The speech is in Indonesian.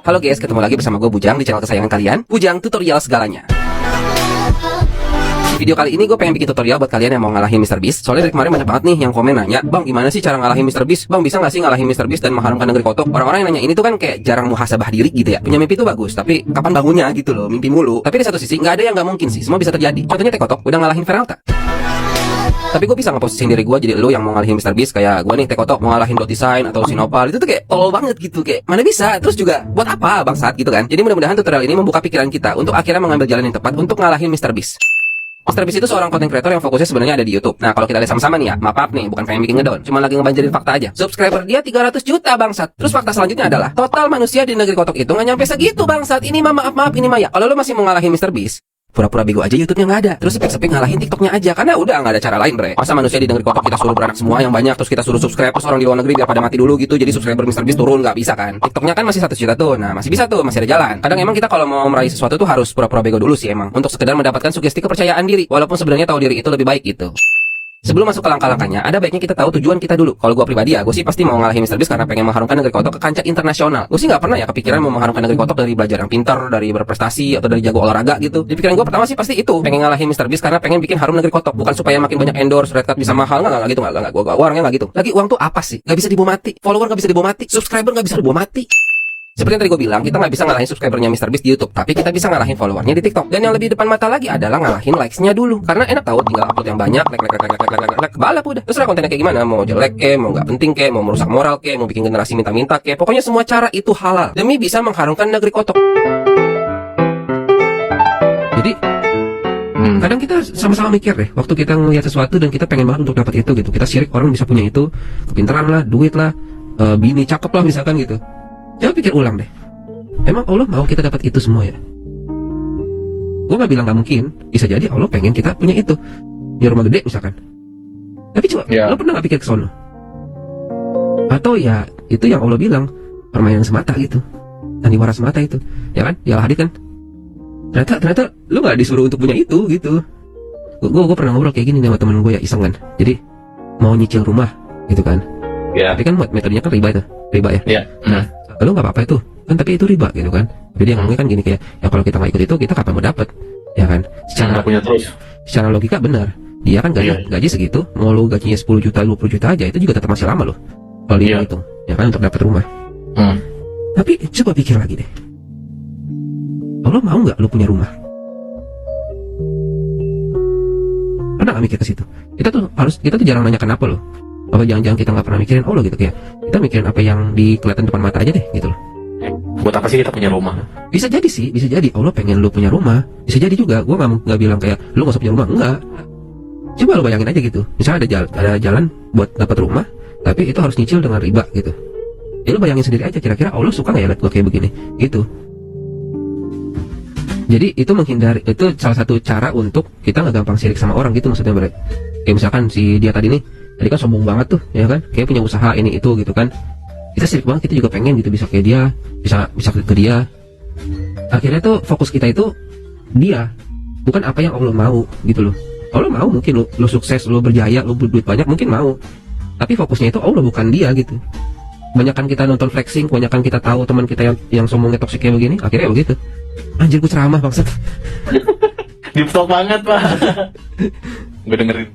Halo guys, ketemu lagi bersama gue Bujang di channel kesayangan kalian, Bujang Tutorial Segalanya. Di video kali ini gue pengen bikin tutorial buat kalian yang mau ngalahin MrBeast. Soalnya dari kemarin banyak banget nih yang komen nanya, "Bang, gimana sih cara ngalahin MrBeast? Bang, bisa gak sih ngalahin MrBeast dan mengharumkan negeri kotok?" Orang-orang yang nanya ini tuh kan kayak jarang muhasabah diri gitu ya. Punya mimpi tuh bagus, tapi kapan bangunnya gitu loh, mimpi mulu. Tapi di satu sisi nggak ada yang nggak mungkin sih, semua bisa terjadi. Contohnya Teh Kotok udah ngalahin Veralta. Tapi gue bisa ngeposisiin diri gue jadi lu yang mau ngalahin MrBeast. Kayak gue nih, Teh Kotok mau ngalahin Dot Design atau Sinopal. Itu tuh kayak tolol banget gitu, kayak mana bisa. Terus juga buat apa bangsat gitu kan. Jadi mudah-mudahan tutorial ini membuka pikiran kita untuk akhirnya mengambil jalan yang tepat untuk ngalahin MrBeast. MrBeast itu seorang content creator yang fokusnya sebenarnya ada di YouTube. Nah, kalau kita lihat sama-sama nih ya, maaf nih, bukan pengen bikin ngedown, cuma lagi ngebanjirin fakta aja. Subscriber dia 300 juta bangsat. Terus fakta selanjutnya adalah total manusia di negeri kotok itu nggak nyampe segitu bangsat. Ini mah maaf ini mah ya. Kalau lu masih mau ngalahin MrBeast, pura-pura bego aja YouTube-nya nggak ada. Terus sepik-sepik ngalahin TikTok-nya aja. Karena udah nggak ada cara lain, bre. Masa manusia di negeri kotok kita suruh beranak semua yang banyak, terus kita suruh subscribe, terus orang di luar negeri biar pada mati dulu gitu. Jadi subscriber MrBeast turun, nggak bisa kan. TikTok-nya kan masih 1 juta tuh. Nah, masih bisa tuh, masih ada jalan. Kadang emang kita kalau mau meraih sesuatu tuh harus pura-pura bego dulu sih emang. Untuk sekedar mendapatkan sugesti kepercayaan diri. Walaupun sebenarnya tahu diri itu lebih baik gitu. Sebelum masuk ke langkah-langkahnya, ada baiknya kita tahu tujuan kita dulu. Kalau gue pribadi ya, gue sih pasti mau ngalahin MrBeast karena pengen mengharumkan negeri kotok ke kancah internasional. Gue sih nggak pernah ya kepikiran mau mengharumkan negeri kotok dari belajar yang pintar, dari berprestasi, atau dari jago olahraga gitu. Di pikiran gue pertama sih pasti itu, pengen ngalahin MrBeast karena pengen bikin harum negeri kotok. Bukan supaya makin banyak endorse, red card bisa mahal, nggak gitu, nggak. Gue orangnya nggak gitu. Lagi uang tuh apa sih? Nggak bisa dibawa mati. Follower nggak bisa dibawa mati. Subscriber nggak bisa dibawa mati. Seperti yang tadi gue bilang, kita nggak bisa ngalahin subscribernya MrBeast di YouTube, tapi kita bisa ngalahin followernya di TikTok. Dan yang lebih depan mata lagi adalah ngalahin likes-nya dulu. Karena enak tahu, tinggal upload yang banyak, like, balap udah. Terserah kontennya kayak gimana, mau jelek ke, mau nggak penting ke, mau merusak moral ke, mau bikin generasi minta-minta ke. Pokoknya semua cara itu halal demi bisa mengharumkan negeri kotok. Jadi kadang kita sama-sama mikir deh, waktu kita ngelihat sesuatu dan kita pengen banget untuk dapat itu gitu. Kita sirik orang bisa punya itu, kepintaran lah, duit lah, bini cakep lah misalkan gitu. Coba pikir ulang deh, emang Allah mau kita dapat itu semua ya? Gue gak bilang gak mungkin, bisa jadi Allah pengen kita punya itu, punya rumah gede misalkan. Tapi coba, lo pernah gak pikir ke sono? Atau ya, itu yang Allah bilang, permainan semata gitu, sandiwara semata itu, ya kan? Di Al-Hadid kan? Ternyata lo gak disuruh untuk punya itu gitu. Gue pernah ngobrol kayak gini sama temen gue ya, iseng kan. Jadi, mau nyicil rumah gitu kan. Tapi kan metodenya kan riba ya. Nah, lo nggak apa-apa itu kan, tapi itu riba gitu kan. Jadi yang ngomongnya kan gini, kayak ya kalau kita nggak ikut itu, kita kapan mau dapat, ya kan? Secara logika benar, dia kan gaji segitu, mau lo gajinya 10 juta 20 juta aja, itu juga tetap masih lama loh kalau dia hitung, ya kan, untuk dapat rumah. Tapi coba pikir lagi deh, Allah mau nggak lo punya rumah? Pernah nggak mikir ke situ? Kita tuh jarang nanya kenapa loh. Apa jangan-jangan kita nggak pernah mikirin Allah gitu, kayak kita mikirin apa yang kelihatan depan mata aja deh gitu loh. Buat apa sih kita punya rumah? Bisa jadi sih, bisa jadi Allah pengen lu punya rumah. Bisa jadi juga, gue nggak bilang kayak lu nggak usah punya rumah, enggak. Coba lu bayangin aja gitu, misalnya ada jalan buat dapat rumah, tapi itu harus nyicil dengan riba gitu. Ya lu bayangin sendiri aja, kira-kira Allah suka nggak ya liat gue kayak begini gitu. Jadi itu menghindari, itu salah satu cara untuk kita nggak gampang sirik sama orang gitu maksudnya, Bre. Kayak misalkan si dia tadi kan sombong banget tuh, ya kan, kayak punya usaha ini itu gitu kan. Kita sirik banget, kita juga pengen gitu bisa kayak dia, bisa ke dia. Akhirnya tuh fokus kita itu dia, bukan apa yang Allah mau gitu loh. Allah mau mungkin lo sukses, lo berjaya, lo duit banyak, mungkin mau. Tapi fokusnya itu Allah, bukan dia gitu. Kebanyakan kita nonton flexing, kebanyakan kita tahu teman kita yang sombongnya toksik kayak begini, akhirnya begitu. Anjir, gue ceramah bangsat. Deep talk banget, Pak. Gue dengerin.